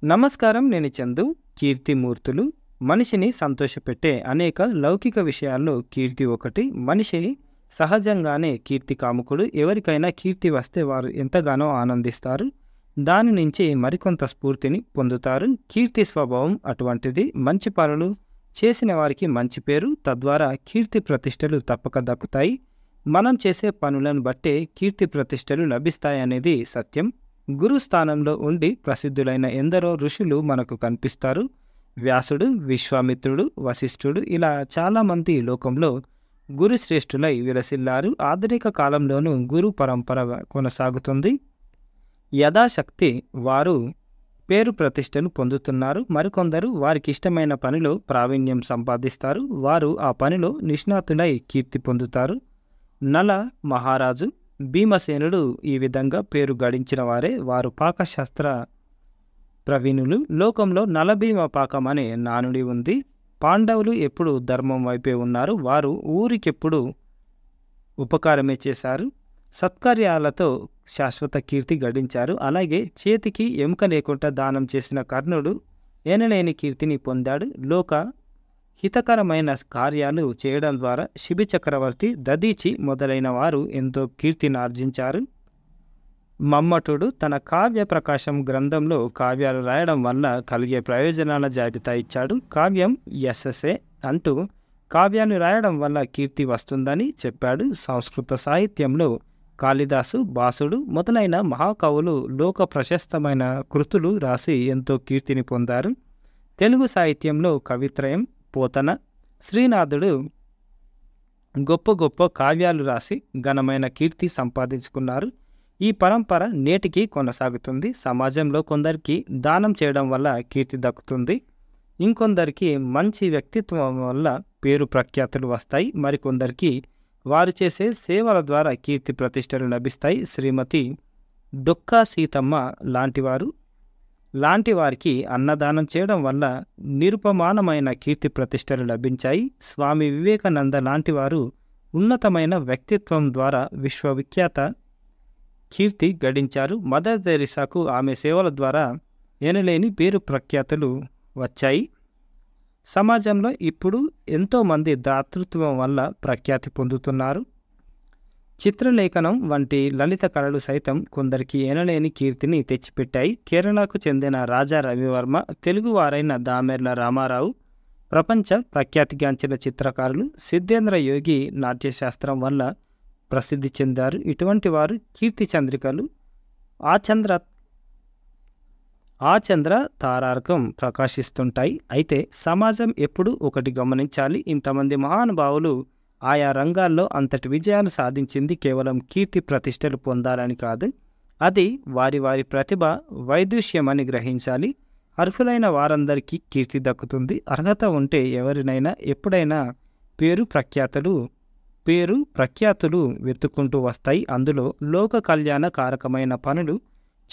నమస్కారం. నేను చందు. కీర్తిమూర్తులు మనిషిని సంతోషపెట్టే అనేక లౌకిక విషయాల్లో కీర్తి ఒకటి. మనిషి సహజంగానే కీర్తి కాముకుడు. ఎవరికైనా కీర్తి వస్తే వారు ఎంతగానో ఆనందిస్తారు. దాని నుంచి మరికొంత స్ఫూర్తిని పొందుతారు. కీర్తి స్వభావం అటువంటిది. మంచి పనులు చేసిన వారికి మంచి పేరు, తద్వారా కీర్తి ప్రతిష్టలు తప్పక దక్కుతాయి. మనం చేసే పనులను బట్టే కీర్తి ప్రతిష్టలు లభిస్తాయనేది సత్యం. గురు స్థానంలో ఉండి ప్రసిద్ధులైన ఎందరో ఋషులు మనకు కనిపిస్తారు. వ్యాసుడు, విశ్వామిత్రుడు, వశిష్ఠుడు, ఇలా చాలామంది లోకంలో గురుశ్రేష్ఠులై విలసిల్లారు. ఆధునిక కాలంలోనూ గురు పరంపర కొనసాగుతుంది. యథాశక్తి వారు పేరు ప్రతిష్టలు పొందుతున్నారు. మరికొందరు వారికి ఇష్టమైన పనిలో ప్రావీణ్యం సంపాదిస్తారు. వారు ఆ పనిలో నిష్ణాతులై కీర్తి పొందుతారు. నల మహారాజు, భీమసేనుడు ఈ విధంగా పేరు గడించిన వారే. వారు పాకశాస్త్ర ప్రవీణులు. లోకంలో నలభీమ పాకం అనే నానుడి ఉంది. పాండవులు ఎప్పుడు ధర్మం వైపే ఉన్నారు. వారు ఊరికెప్పుడు ఉపకారమే చేశారు. సత్కార్యాలతో శాశ్వత కీర్తి గడించారు. అలాగే చేతికి ఎముక లేకుండా దానం చేసిన కర్ణుడు ఎనలేని కీర్తిని పొందాడు. లోక హితకరమైన కార్యాలు చేయడం ద్వారా శిబి చక్రవర్తి, దదీచి మొదలైన వారు ఎంతో కీర్తిని ఆర్జించారు. మమ్మటుడు తన కావ్య ప్రకాశం గ్రంథంలో కావ్యాలు రాయడం వల్ల కలిగే ప్రయోజనాల జాబితా ఇచ్చాడు. కావ్యం యశస్సే అంటూ కావ్యాలు రాయడం వల్ల కీర్తి వస్తుందని చెప్పాడు. సంస్కృత సాహిత్యంలో కాళిదాసు, భాసుడు మొదలైన మహాకవులు లోక ప్రశస్తమైన కృతులు రాసి ఎంతో కీర్తిని పొందారు. తెలుగు సాహిత్యంలో కవిత్రయం, పోతన, శ్రీనాథుడు గొప్ప గొప్ప కావ్యాలు రాసి ఘనమైన కీర్తి సంపాదించుకున్నారు. ఈ పరంపర నేటికి కొనసాగుతుంది. సమాజంలో కొందరికి దానం చేయడం వల్ల కీర్తి దక్కుతుంది. ఇంకొందరికి మంచి వ్యక్తిత్వం వల్ల పేరు ప్రఖ్యాతులు వస్తాయి. మరికొందరికి వారు చేసే సేవల ద్వారా కీర్తి ప్రతిష్టలు లభిస్తాయి. శ్రీమతి డొక్కా సీతమ్మ లాంటి వారికి అన్నదానం చేయడం వల్ల నిరుపమానమైన కీర్తి ప్రతిష్టలు లభించాయి. స్వామి వివేకానంద లాంటి వారు ఉన్నతమైన వ్యక్తిత్వం ద్వారా విశ్వవిఖ్యాత కీర్తి గడించారు. మదర్ తెరిసాకు ఆమె సేవల ద్వారా ఎనలేని పేరు ప్రఖ్యాతులు వచ్చాయి. సమాజంలో ఇప్పుడు ఎంతోమంది దాతృత్వం వల్ల ప్రఖ్యాతి పొందుతున్నారు. చిత్రలేఖనం వంటి లలిత కళలు సైతం కొందరికి ఎనలేని కీర్తిని తెచ్చిపెట్టాయి. కేరళకు చెందిన రాజా రవివర్మ, తెలుగువారైన దామెర్ల రామారావు ప్రపంచ ప్రఖ్యాతిగాంచిన చిత్రకారులు. సిద్ధేంద్ర యోగి నాట్యశాస్త్రం వల్ల ప్రసిద్ధి చెందారు. ఇటువంటి వారు కీర్తి చంద్రికలు ఆచంద్ర తారార్కం ప్రకాశిస్తుంటాయి. అయితే సమాజం ఎప్పుడు ఒకటి గమనించాలి. ఇంతమంది మహానుభావులు ఆయా రంగాల్లో అంతటి విజయాలు సాధించింది కేవలం కీర్తి ప్రతిష్టలు పొందాలని కాదు. అది వారి వారి ప్రతిభ వైదుష్యమని గ్రహించాలి. అర్హులైన వారందరికీ కీర్తి దక్కుతుంది. అర్హత ఉంటే ఎవరినైనా ఎప్పుడైనా పేరు ప్రఖ్యాతులు వెతుక్కుంటూ వస్తాయి. అందులో లోక కళ్యాణ కారకమైన పనులు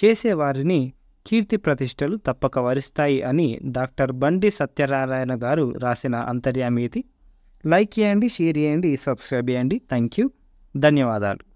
చేసేవారిని కీర్తి ప్రతిష్టలు తప్పక వరిస్తాయి అని డాక్టర్ బండి సత్యనారాయణ గారు రాసిన అంతర్యామి ఇది. లైక్ చేయండి, షేర్ చేయండి, సబ్స్క్రైబ్ చేయండి. Thank you. ధన్యవాదాలు.